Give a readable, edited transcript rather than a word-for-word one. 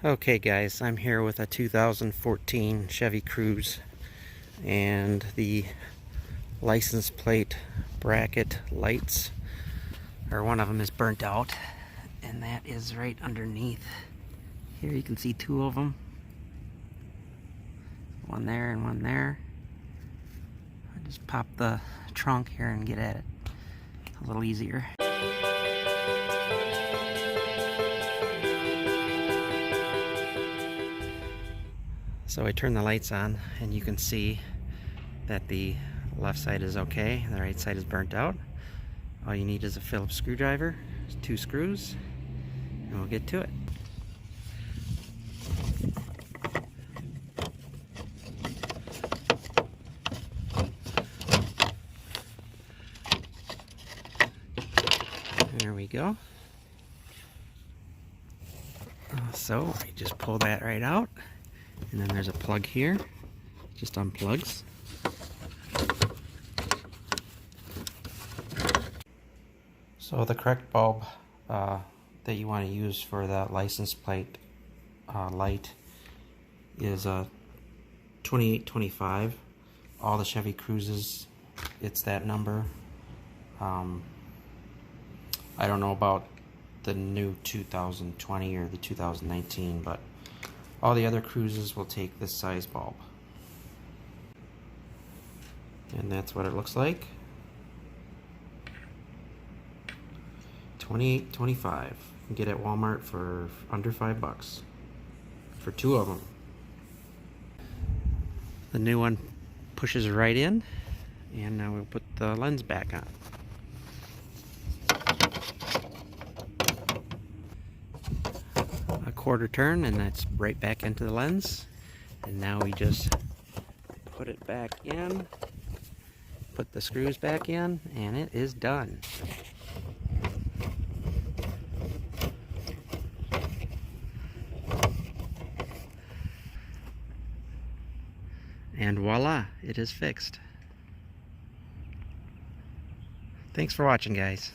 Okay guys, I'm here with a 2014 Chevy Cruze, and the license plate bracket lights, or one of them is burnt out, and that is right underneath. Here you can see two of them. One there and one there. I just pop the trunk here and get at it a little easier. So I turn the lights on and you can see that the left side is okay, the right side is burnt out. All you need is a Phillips screwdriver, 2 screws, and we'll get to it. There we go. So I just pull that right out, and then there's a plug here, just unplugs. So the correct bulb that you want to use for the license plate light is a 2825. All the Chevy Cruzes, it's that number. I don't know about the new 2020 or the 2019, but all the other Cruzes will take this size bulb. And that's what it looks like. 28.25. You can get at Walmart for under $5 for 2 of them. The new one pushes right in, and now we'll put the lens back on. A quarter turn, and that's right back into the lens. And now we just put it back in, put the screws back in, and it is done. And voila, it is fixed. Thanks for watching, guys.